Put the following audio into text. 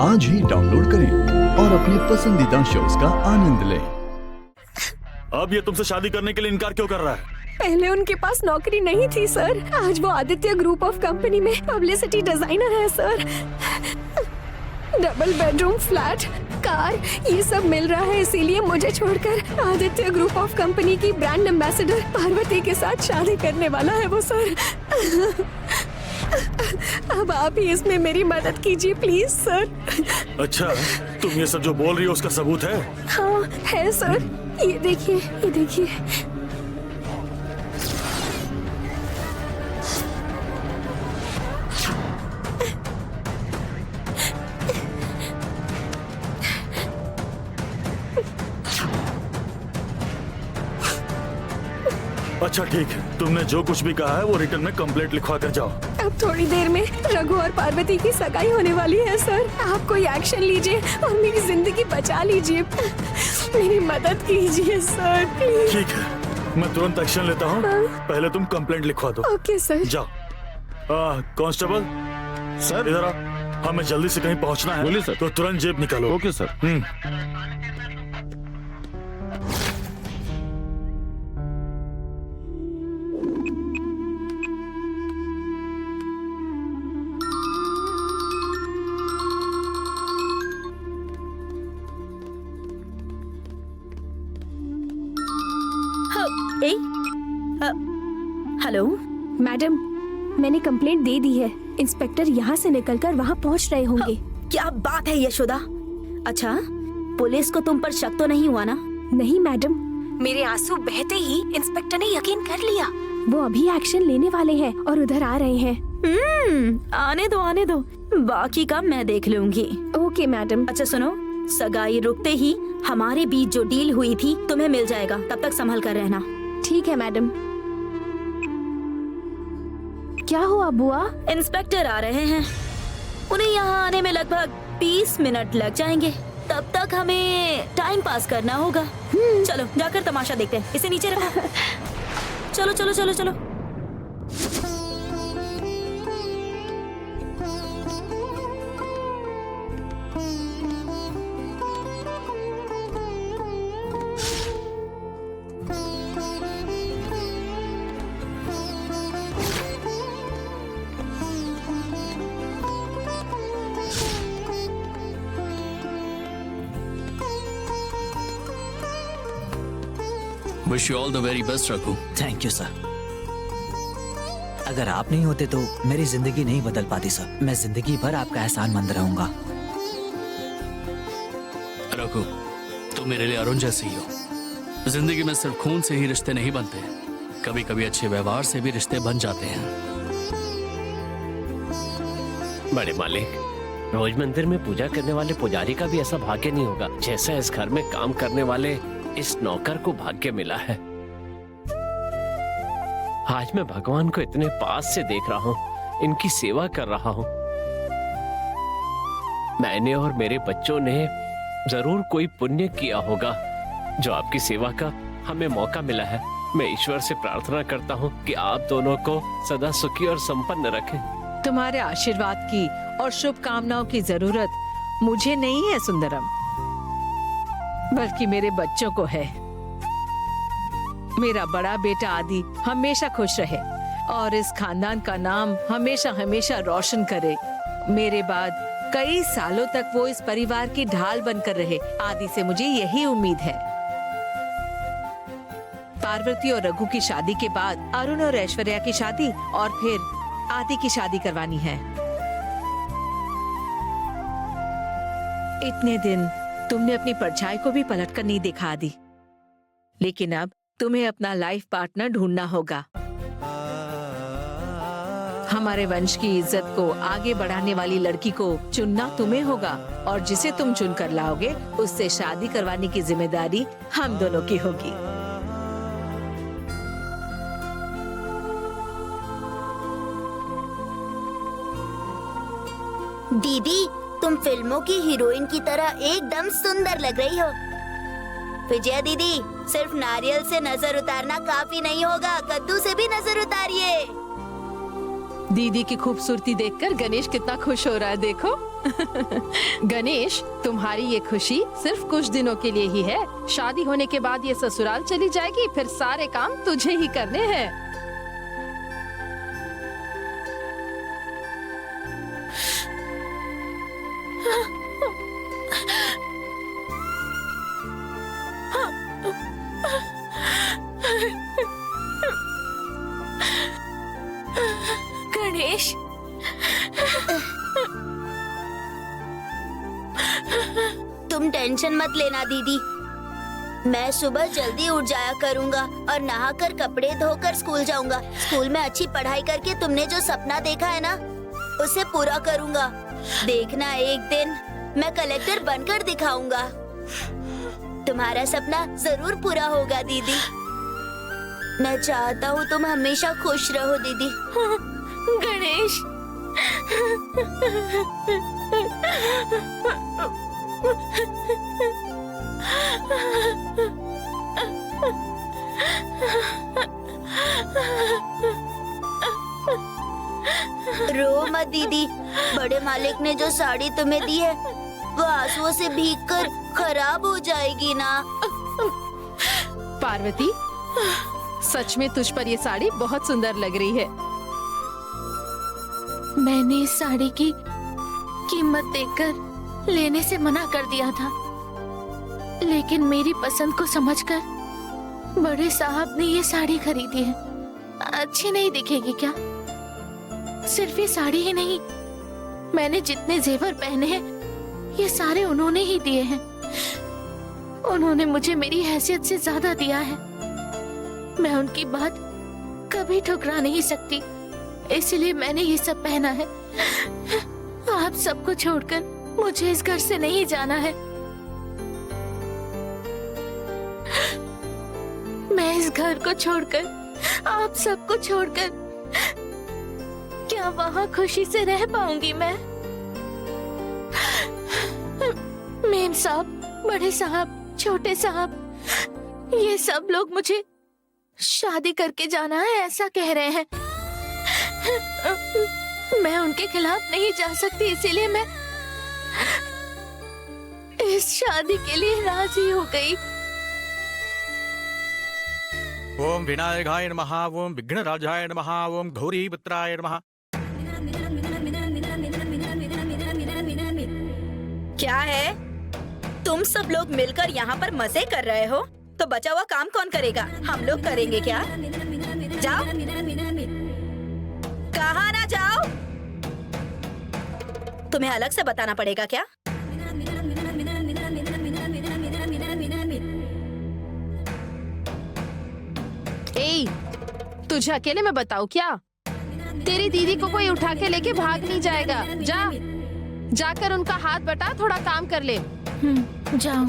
आज ही डाउनलोड करें और अपने पसंदीदा शोज का आनंद लें। अब ये तुमसे शादी करने के लिए इनकार क्यों कर रहा है? पहले उनके पास नौकरी नहीं थी सर। आज वो आदित्य ग्रुप ऑफ कंपनी में पब्लिसिटी डिजाइनर है sir. Double bedroom flat, car, ये सब मिल रहा है, इसीलिए मुझे छोड़कर आदित्य ग्रुप ऑफ कंपनी की ब्रांड एम्बेसडर पार्वती के साथ शादी करने वाला है वो सर। अब आप ही इसमें मेरी मदद कीजिए प्लीज सर। अच्छा, तुम ये सब जो बोल रही हो उसका सबूत है? हाँ है सर, ये देखिए, ये देखिए। अच्छा ठीक है, तुमने जो कुछ भी कहा है वो रिटर्न में कंप्लेंट लिखवा कर जाओ। अब थोड़ी देर में रघु और पार्वती की सगाई होने वाली है सर। आप कोई एक्शन लीजिए और मेरी जिंदगी बचा लीजिए। मेरी मदद कीजिए सर प्लीज। ठीक है, मैं तुरंत एक्शन लेता हूँ। पहले तुम कंप्लेंट लिखवा दो। Okay sir. जाओ। कांस्टेबल सर, इधर आओ। हमें जल्दी से कहीं पहुँचना है। बोलिए सर। तो तुरंत जेब निकालो। Okay sir. हेलो मैडम, मैंने कंप्लेंट दे दी है। इंस्पेक्टर यहाँ से निकलकर वहाँ पहुँच रहे होंगे। क्या बात है यशोदा? अच्छा, पुलिस को तुम पर शक तो नहीं हुआ ना? नहीं मैडम, मेरे आंसू बहते ही इंस्पेक्टर ने यकीन कर लिया। वो अभी एक्शन लेने वाले हैं और उधर आ रहे हैं। आने दो, बाकी का मैं देख लूंगी। Okay madam. अच्छा सुनो, सगाई रुकते ही हमारे बीच जो डील हुई थी तुम्हें मिल जाएगा, तब तक संभल कर रहना। ठीक है मैडम। क्या हुआ बुआ? इंस्पेक्टर आ रहे हैं, उन्हें यहाँ आने में लगभग 20 मिनट लग जाएंगे। तब तक हमें टाइम पास करना होगा। चलो जाकर तमाशा देखते हैं। इसे नीचे रखो। चलो चलो चलो चलो। Wish you all the very best, Raghu. Thank you sir. अगर आप नहीं होते तो मेरी जिंदगी नहीं बदल पाती सर। मैं जिंदगी भर आपका एहसानमंद रहूंगा। रघु, तुम मेरे लिए अरुण जैसी ही हो। जिंदगी में सिर्फ खून से ही रिश्ते नहीं बनते, कभी कभी अच्छे व्यवहार से भी रिश्ते बन जाते हैं। बड़े मालिक, रोज मंदिर में पूजा करने वाले पुजारी का भी ऐसा भाग्य नहीं होगा जैसा इस घर में काम करने वाले इस नौकर को भाग्य मिला है। आज मैं भगवान को इतने पास से देख रहा हूँ, इनकी सेवा कर रहा हूँ। मैंने और मेरे बच्चों ने जरूर कोई पुण्य किया होगा जो आपकी सेवा का हमें मौका मिला है। मैं ईश्वर से प्रार्थना करता हूँ कि आप दोनों को सदा सुखी और संपन्न रखें। तुम्हारे आशीर्वाद की और शुभकामनाओं की जरूरत मुझे नहीं है सुंदरम, बल्कि मेरे बच्चों को है। मेरा बड़ा बेटा आदि हमेशा खुश रहे और इस खानदान का नाम हमेशा हमेशा रोशन करे। मेरे बाद कई सालों तक वो इस परिवार की ढाल बनकर रहे। आदि से मुझे यही उम्मीद है। पार्वती और रघु की शादी के बाद अरुण और ऐश्वर्या की शादी और फिर आदि की शादी करवानी है। इतने दिन तुमने अपनी परछाई को भी पलटकर नहीं देखा आदि, लेकिन अब तुम्हें अपना लाइफ पार्टनर ढूंढना होगा। हमारे वंश की इज्जत को आगे बढ़ाने वाली लड़की को चुनना तुम्हें होगा और जिसे तुम चुनकर लाओगे उससे शादी करवाने की जिम्मेदारी हम दोनों की होगी। दीदी, तुम फिल्मों की हीरोइन की तरह एकदम सुंदर लग रही हो। विजया दीदी, सिर्फ नारियल से नजर उतारना काफी नहीं होगा, कद्दू से भी नजर उतारिए। दीदी की खूबसूरती देखकर गणेश कितना खुश हो रहा है, देखो। गणेश, तुम्हारी ये खुशी सिर्फ कुछ दिनों के लिए ही है। शादी होने के बाद ये ससुराल चली जाएगी, फिर सारे काम तुझे ही करने हैं। गणेश, तुम टेंशन मत लेना दीदी, मैं सुबह जल्दी उठ जाया करूंगा और नहाकर कपड़े धोकर स्कूल जाऊंगा। स्कूल में अच्छी पढ़ाई करके तुमने जो सपना देखा है ना, उसे पूरा करूंगा। देखना, एक दिन मैं कलेक्टर बनकर दिखाऊंगा। तुम्हारा सपना जरूर पूरा होगा दीदी। मैं चाहता हूँ तुम हमेशा खुश रहो दीदी। गणेश। रो मत दीदी, बड़े मालिक ने जो साड़ी तुम्हें दी है वो आंसुओं से भीगकर खराब हो जाएगी ना। पार्वती, सच में तुझ पर ये साड़ी बहुत सुंदर लग रही है। मैंने इस साड़ी की कीमत देखकर लेने से मना कर दिया था, लेकिन मेरी पसंद को समझकर बड़े साहब ने ये साड़ी खरीदी है। अच्छी नहीं दिखेगी क्या? सिर्फ ये साड़ी ही नहीं, मैंने जितने जेवर पहने हैं ये सारे उन्होंने ही दिए हैं। उन्होंने मुझे मेरी हैसियत से ज्यादा दिया है। मैं उनकी बात कभी ठुकरा नहीं सकती, इसलिए मैंने ये सब पहना है। आप सबको छोड़कर मुझे इस घर से नहीं जाना है। मैं इस घर को छोड़कर, आप सबको छोड़कर क्या वहाँ खुशी से रह पाऊंगी मैं? मेम साहब, बड़े साहब, छोटे साहब, ये सब लोग मुझे शादी करके जाना है ऐसा कह रहे हैं। मैं उनके खिलाफ नहीं जा सकती, इसीलिए मैं इस शादी के लिए राजी हो गई। ओम विनायकाय नमः, ओम विघ्नराजाय नमः, ओम गौरीपुत्राय नमः। क्या है? तुम सब लोग मिलकर यहाँ पर मजे कर रहे हो, तो बचा हुआ काम कौन करेगा? हम लोग करेंगे क्या? जाओ। कहाँ ना जाओ? तुम्हें अलग से बताना पड़ेगा क्या? ए, तुझे अकेले में बताऊं क्या? तेरी दीदी को कोई उठा के लेके भाग नहीं जाएगा। जा, जाकर उनका हाथ बटा, थोड़ा काम कर ले। जाओ।